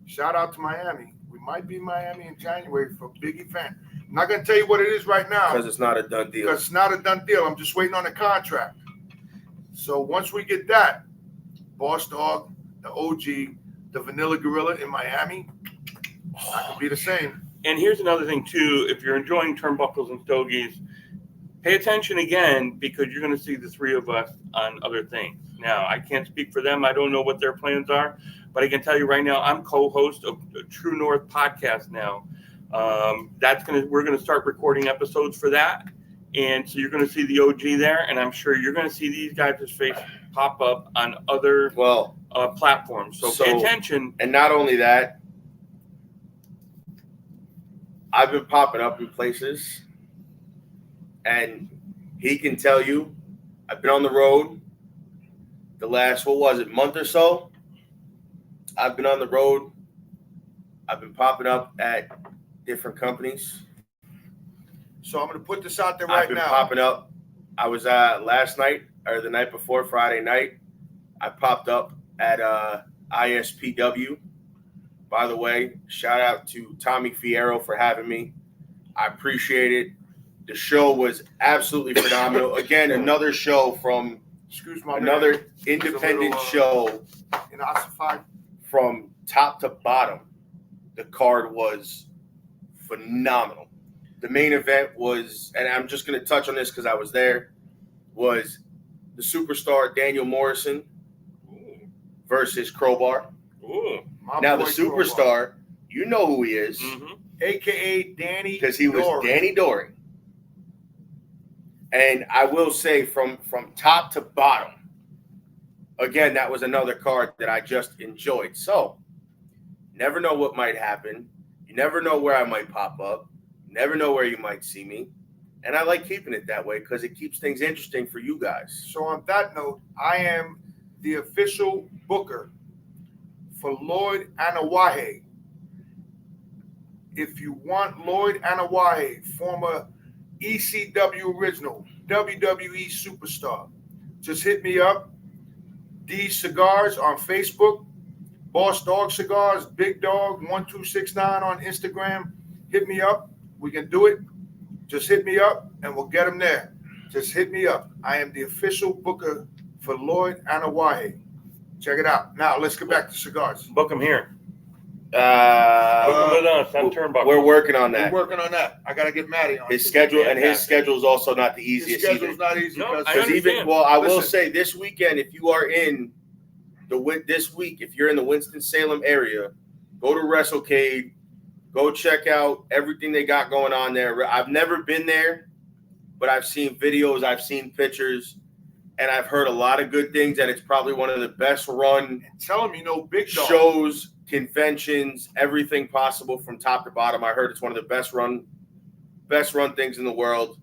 Shout out to Miami. We might be in Miami in January for a big event. I'm not gonna tell you what it is right now. Because it's not a done deal. Because it's not a done deal. I'm just waiting on the contract. So once we get that, Boss Dog, the OG, the Vanilla Gorilla in Miami, not gonna be the same. And here's another thing too: if you're enjoying Turnbuckles and Stogies, pay attention again, because you're going to see the three of us on other things. Now, I can't speak for them. I don't know what their plans are, but I can tell you right now, I'm co-host of the True North podcast now. We're going to start recording episodes for that. And so you're going to see the OG there, and I'm sure you're going to see these guys' face pop up on other platforms. So pay attention. And not only that, I've been popping up in places, and he can tell you, I've been on the road the last, month or so. I've been on the road. I've been popping up at different companies. So I'm going to put this out there right now. I've been popping up. I was last night or the night before, Friday night, I popped up at ISPW. By the way, shout out to Tommy Fierro for having me. I appreciate it. The show was absolutely phenomenal. Again, another show from another independent show from top to bottom. The card was phenomenal. The main event was, and I'm just going to touch on this because I was there, was the superstar Daniel Morrison versus Crowbar. Ooh. Now, the superstar, you know who he is. Mm-hmm. A.K.A. Danny Because he was Doring. Danny Doring. And I will say from top to bottom, again, that was another card that I just enjoyed. So, never know what might happen. You never know where I might pop up. You never know where you might see me. And I like keeping it that way because it keeps things interesting for you guys. So on that note, I am the official booker for Lloyd Anawahe. If you want Lloyd Anawahe, former ECW original, WWE superstar, just hit me up. These cigars on Facebook, Boss Dog Cigars, Big Dog 1269 on Instagram. Hit me up. We can do it. Just hit me up and we'll get them there. Just hit me up. I am the official booker for Lloyd Anawahe. Check it out. Now let's get back to cigars. Book them here. Book them with us on Turnbuckle. We're working on that. We're working on that. I got to get Matty on. His schedule is also not the His easiest schedule's either. not easy. No, because I Because understand. I will Listen. say this weekend, if you are in this week, if you're in the Winston-Salem area, go to WrestleCade, go check out everything they got going on there. I've never been there, but I've seen videos, I've seen pictures, and I've heard a lot of good things. And it's probably one of the best run Tell him, Big Dog. shows, conventions, everything possible from top to bottom. I heard it's one of the best run things in the world.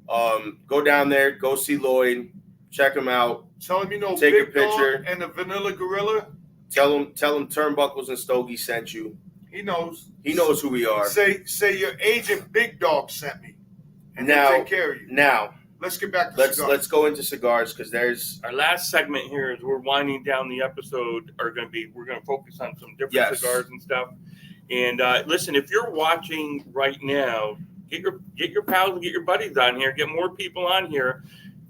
Go down there, go see Lloyd, check him out. Tell him, Take Big a picture. Dog and the Vanilla Gorilla. Tell him Turnbuckles and Stogie sent you. He knows. He knows who we are. Say your agent Big Dog sent me, and Now- he'll take care of you. Now, Let's get back to let's cigars. go into cigars because there's Our last segment here is we're winding down the episode. We're going to focus on some different cigars and stuff. And listen, if you're watching right now, get your pals and get your buddies on here. Get more people on here.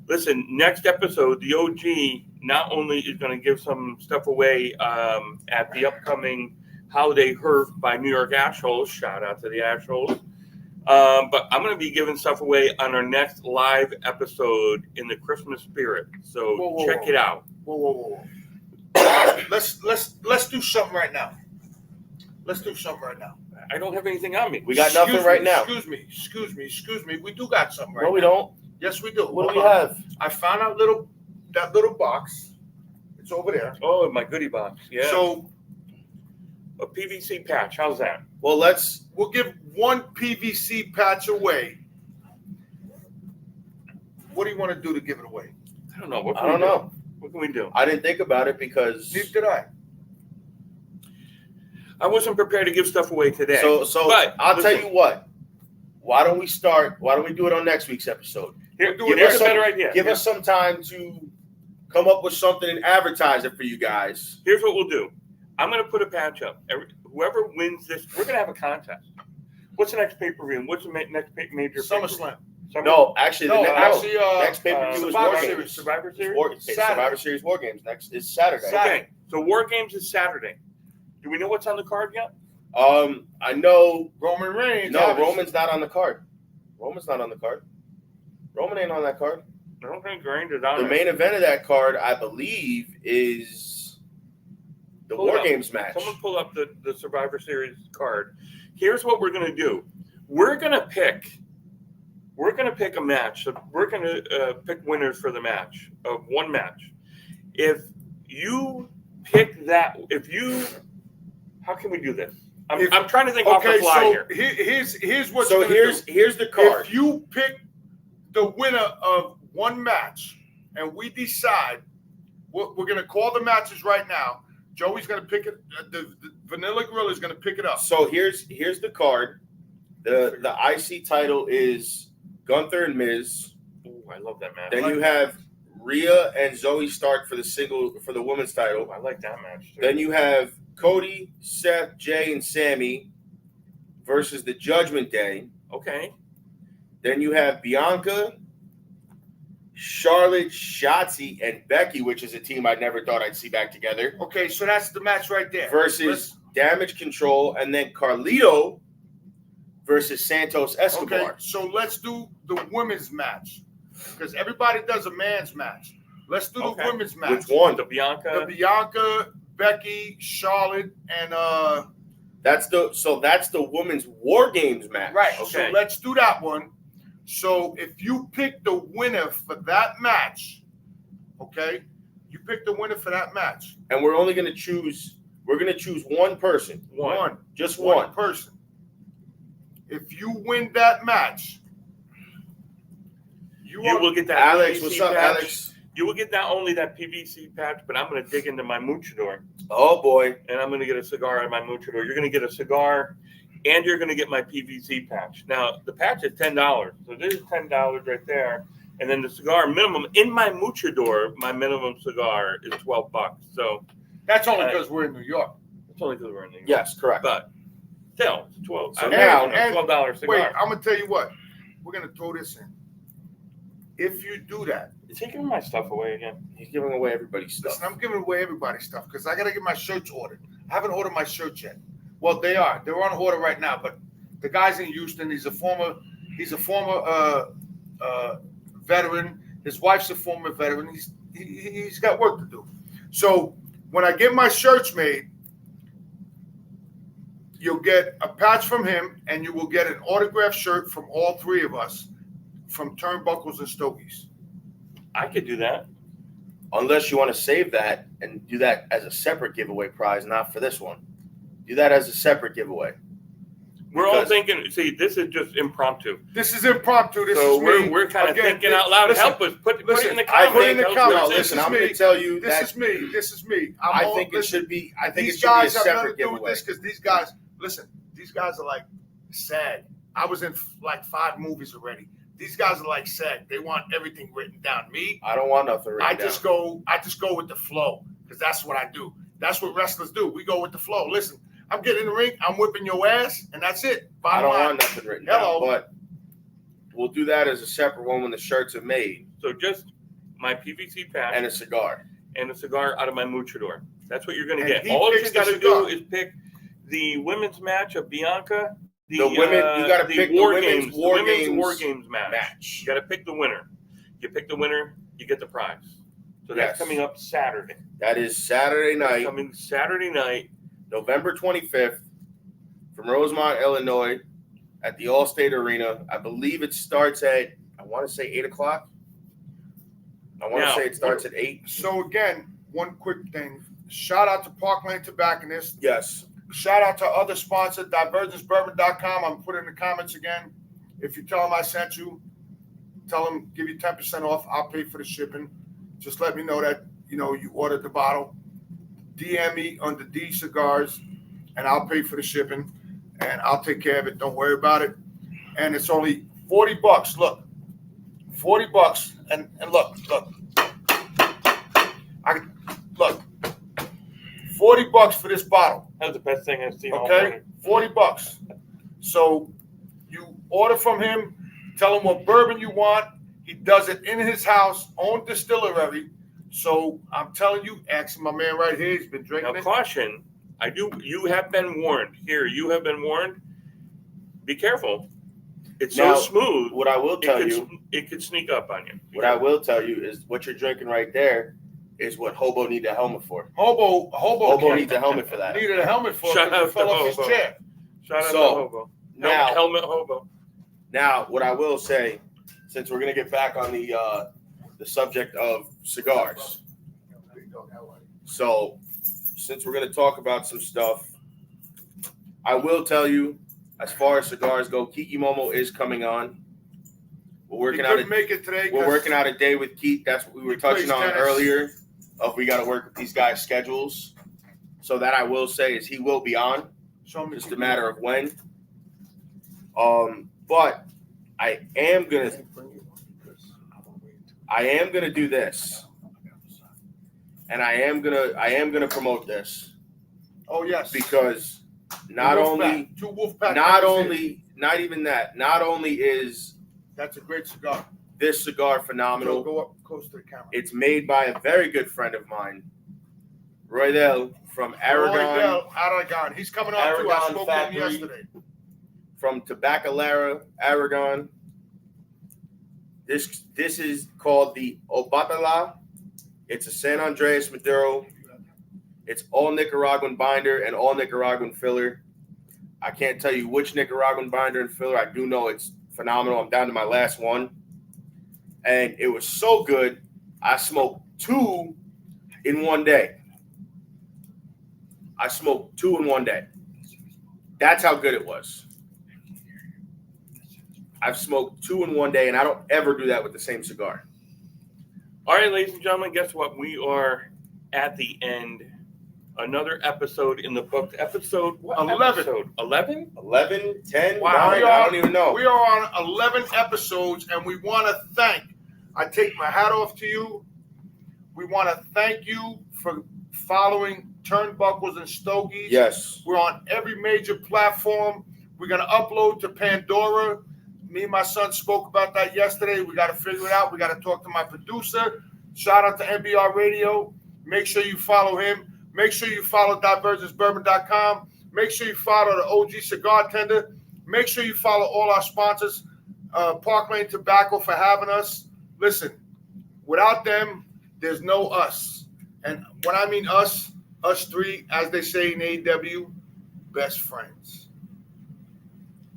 Listen, next episode, the OG not only is going to give some stuff away at the upcoming Holiday Herf by New York Ashholes. Shout out to the Ashholes. But I'm going to be giving stuff away on our next live episode in the Christmas spirit. So Whoa, check whoa. it out. Whoa. let's do something right now. I don't have anything on me. we got nothing right now. Excuse me. We do got something right No, we now. don't. Yes, we do. What do Hold we on. have? I found out that little box. It's over there. Oh, my goodie box. Yeah. So A PVC patch. How's that? Well, we'll give one PVC patch away. What do you want to do to give it away? I don't know. What I don't know. What can we do? I didn't think about it because Neither did I. I wasn't prepared to give stuff away today. so But I'll listen, tell you what. Why don't we do it on next week's episode? Here, We'll do it here's a some- better idea. Give us some time to come up with something and advertise it for you guys. Here's what we'll do. I'm going to put a patch up. Whoever wins this, we're going to have a contest. What's the next pay-per-view? What's the next major pay-per-view? SummerSlam. No, actually, next pay-per-view is War Survivor Games. Series. Survivor Series? Survivor Series War Games next is Saturday. Okay, so War Games is Saturday. Do we know what's on the card yet? I know. Roman Reigns. No, obviously. Roman's not on the card. Roman's not on the card. Roman ain't on that card. I don't think Reigns is on The it. main event of that card, I believe, is the Pull it War up. Games match. Someone pull up the Survivor Series card. Here's what we're going to do. We're going to pick a match. So we're going to pick winners for the match of one match. If you pick that, how can we do this? I'm trying to think off the fly here. Here's what. So here's the card. If you pick the winner of one match, and we decide what we're going to call the matches right now. Joey's going to pick it. The Vanilla Gorilla is going to pick it up. So here's the card. The IC title is Gunther and Miz. Ooh, I love that match. Then you have Rhea and Zoe Stark for the women's title. I like that match too. Then you have Cody, Seth, Jay, and Sammy versus the Judgment Day. Okay. Then you have Bianca, Charlotte, Shotzi, and Becky, which is a team I never thought I'd see back together, Okay, so that's the match right there. versus Damage Control, and then Carlito versus Santos Escobar. Okay, so let's do the women's match because everybody does a man's match. Let's do Okay. the women's match. Which one? The Bianca. The Bianca, Becky, Charlotte, and That's the women's War Games match. right. Okay. So let's do that one. So if you pick the winner for that match, okay, you pick the winner for that match. And we're only gonna choose one person. One. Just One one. person. If you win that match, You will get that Alex, PVC what's up, patch. Alex? You will get not only that PVC patch, but I'm going to dig into my muchador, Oh boy. and I'm going to get a cigar out of my muchador. You're going to get a cigar, and you're going to get my PVC patch. Now, the patch is $10, so this is $10 right there. And then the cigar minimum in my muchador, my minimum cigar is $12. So that's only because we're in New York. it's only because we're in New York. Yes, correct. But still, it's 12. So I now- mean, a $12 cigar. Wait, I'm gonna tell you what. We're gonna throw this in. If you do that, Is he giving my stuff away again? He's giving away everybody's stuff. listen, I'm giving away everybody's stuff because I gotta get my shirts ordered. I haven't ordered my shirts yet. Well, they are. They're on order right now. But the guy's in Houston. He's a former veteran. His wife's a former veteran. He's got work to do. So when I get my shirts made, you'll get a patch from him, and you will get an autographed shirt from all three of us from Turnbuckles and Stogies. I could do that. Unless you want to save that and do that as a separate giveaway prize, not for this one. Do that as a separate giveaway. We're all Because- thinking, see, this is just impromptu. This is impromptu. This So is me. we're kind of Again, thinking out loud. listen, Help us. Put it in the listen, I comments. put it in the Tell us comments. what This Listen, is I'm me. going to tell you This that is me. This is me. I think it should be a These guys have nothing separate to do with giveaway. this because these guys, listen, these guys are like sad. I was in like 5 movies already. These guys are like sad. They want everything written down. Me, I don't want nothing written I down. just go with the flow because that's what I do. That's what wrestlers do. We go with the flow. Listen, I'm getting in the ring, I'm whipping your ass, and that's it. I Bottom don't line. want nothing written Hello. down, but we'll do that as a separate one when the shirts are made So just my PVC patch and a cigar. and a cigar out of my muchador. That's what you're going to And get. he All you picks got the to do cigar. is pick the women's match of Bianca. The women, you got to pick the women's War Games match. You got to pick the winner. You pick the winner, you get the prize. So that's Yes. coming up Saturday. That is Saturday night, Coming Saturday night. November 25th, from Rosemont, Illinois, at the Allstate Arena. I believe it starts at, I want to say 8 o'clock. I want to Now, say it starts at 8. So again, one quick thing. Shout out to Park Lane Tobacconist. Yes. Shout out to other sponsor, divergencebourbon.com. I'm putting in the comments again. If you tell them I sent you, tell them give you 10% off. I'll pay for the shipping. Just let me know that you ordered the bottle, DM me under D Cigars, and I'll pay for the shipping, and I'll take care of it. Don't worry about it. And it's only $40. Look, $40. And look, look, $40 for this bottle. That's the best thing I've seen all Okay, morning. $40. So you order from him, tell him what bourbon you want. He does it in his house, own distillery. So I'm telling you, ask my man right here. He's been drinking Now, it. caution. You have been warned. Here, you have been warned. Be careful. It's Now, so smooth. What I will tell you, it could sneak up on you. what I will tell you is what you're drinking right there is what Hobo need a helmet for. Hobo Needs a helmet for that. needed a helmet for Shout it because out he fell to off his Hobo. chair. Shout out to So, Hobo. Now, Helmet Hobo. now, what I will say, since we're gonna get back on the subject of cigars, so since we're gonna talk about some stuff, I will tell you, as far as cigars go, Kiki Momo is coming on. We're He working out. couldn't make it today. We're working out a day with Keith. That's what we were He plays touching on tennis. earlier. Of we got to work with these guys' schedules. So that I will say is he will be on. Just a matter of when. But I am gonna do this, and I am gonna promote this Oh yes, because not only is that's a great cigar. this cigar phenomenal, Go up close to the camera. it's made by a very good friend of mine, Roydell from Aragon. Aragon. He's coming on too. I Aragon spoke Factory. to him yesterday. From Tabacalera, Aragon. This is called the Obatala. It's a San Andreas Maduro. It's all Nicaraguan binder and all Nicaraguan filler. I can't tell you which Nicaraguan binder and filler. I do know it's phenomenal. I'm down to my last one. And it was so good, I smoked 2 in one day. That's how good it was. I've smoked 2 in one day, and I don't ever do that with the same cigar. All right, ladies and gentlemen, guess what? We are at the end. Another episode in the book. Episode what? 11. Episode 11? 11, 10, Wow. 9, I don't even know. We are on 11 episodes, and we want to thank. I take my hat off to you. We want to thank you for following Turnbuckles and Stogies. Yes. We're on every major platform. We're going to upload to Pandora. Me and my son spoke about that yesterday. We got to figure it out. We got to talk to my producer. Shout out to NBR Radio. Make sure you follow him. Make sure you follow divergencebourbon.com. Make sure you follow the OG Cigar Tender. Make sure you follow all our sponsors. Park Lane Tobacco for having us. Listen, without them, there's no us. And when I mean us three, as they say in AEW, best friends.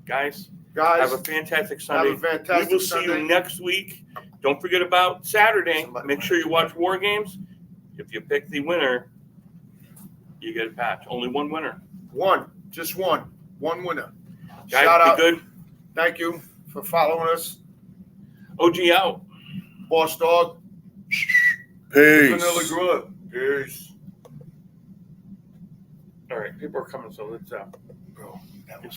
Guys, have a fantastic Sunday. Have a fantastic we will see Sunday. you next week. Don't forget about Saturday. Somebody Make sure you watch War Games. If you pick the winner, you get a patch. Only one winner. Just one winner. Guys, Shout be out. good. Thank you for following us. OG out. Boss Dog. Vanilla Grub. Peace. All right, people are coming, so let's Bro, that was